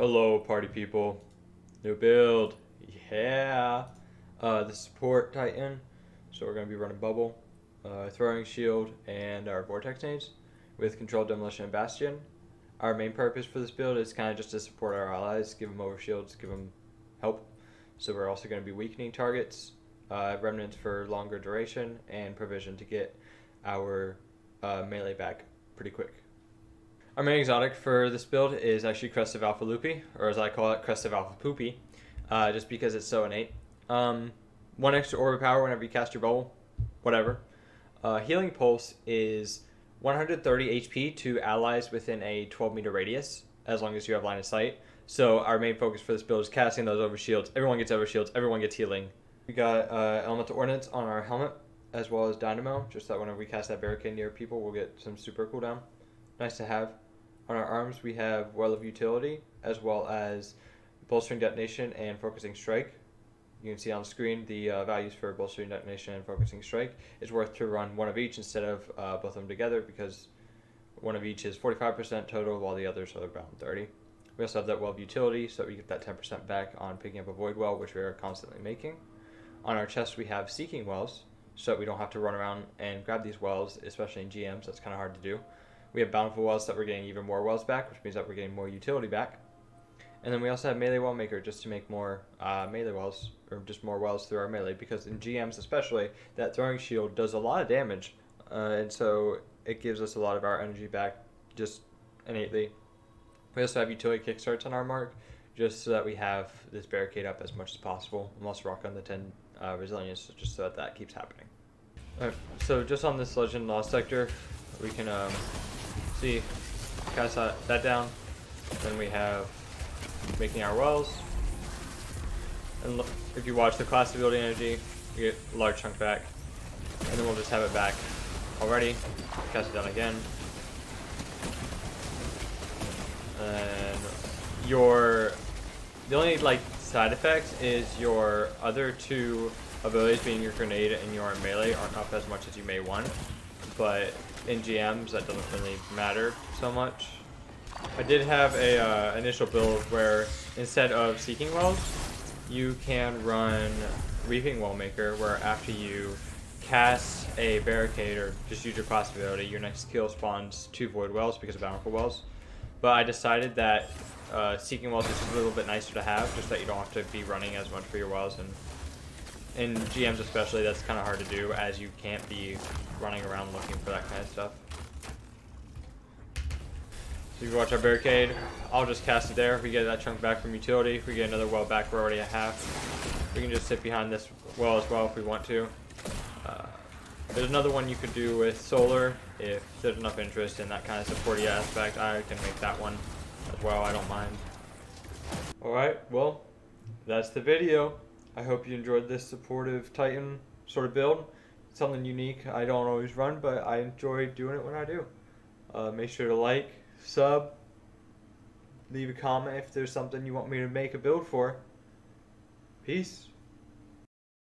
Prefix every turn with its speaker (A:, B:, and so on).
A: Hello, party people. New build. Yeah. The support Titan. So we're going to be running Bubble, Throwing Shield, and our Vortex Nades with Controlled Demolition and Bastion. Our main purpose for this build is kind of just to support our allies, give them overshields, give them help. So we're also going to be weakening targets, remnants for longer duration, and provision to get our melee back pretty quick. Our main exotic for this build is actually Crest of Alpha Lupi, or as I call it, Crest of Alpha Poopy, just because it's so innate. 1 extra orb of power whenever you cast your bubble, whatever. Healing Pulse is 130 HP to allies within a 12 meter radius, as long as you have line of sight. So our main focus for this build is casting those overshields. Everyone gets overshields, everyone gets healing. We got Elemental Ordnance on our helmet, as well as Dynamo, just that whenever we cast that barricade near people, we'll get some super cooldown. Nice to have. On our arms, we have Well of Utility, as well as Bolstering Detonation and Focusing Strike. You can see on the screen the values for Bolstering Detonation and Focusing Strike. It's worth to run one of each instead of both of them together, because one of each is 45% total, while the others are around 30. We also have that Well of Utility, so we get that 10% back on picking up a Void Well, which we are constantly making. On our chest, we have Seeking Wells, so that we don't have to run around and grab these wells, especially in GMs. That's kind of hard to do. We have Bountiful Wells, that we're getting even more wells back, which means that we're getting more utility back. And then we also have Melee Well Maker, just to make more melee wells, or just more wells through our melee, because in GMs especially, that Throwing Shield does a lot of damage, and so it gives us a lot of our energy back just innately. We also have Utility Kickstarts on our mark, just so that we have this barricade up as much as possible. I'm also rocking the 10 Resilience, just so that that keeps happening. Alright, so just on this Legend Lost sector, we can see, cast that down. Then we have making our wells. And look, if you watch the class ability energy, you get a large chunk back. And then we'll just have it back already. Cast it down again. And the only side effect is your other two abilities, being your grenade and your melee, aren't up as much as you may want. But in GMs, that doesn't really matter so much. I did have a initial build where instead of Seeking Wells, you can run Reaping Well Maker, where after you cast a barricade or just use your class ability, your next kill spawns 2 Void Wells because of Bountiful Wells. But I decided that Seeking Wells is a little bit nicer to have, just that you don't have to be running as much for your wells, and in GMs especially, that's kind of hard to do, as you can't be running around looking for that kind of stuff. So if you watch our barricade, I'll just cast it there. We get that chunk back from utility. If we get another well back, we're already at half. We can just sit behind this well as well if we want to. There's another one you could do with solar if there's enough interest in that kind of supporty aspect. I can make that one as well, I don't mind. Alright, well, that's the video. I hope you enjoyed this supportive Titan sort of build. It's something unique I don't always run, but I enjoy doing it when I do. Make sure to like, sub, leave a comment if there's something you want me to make a build for. Peace.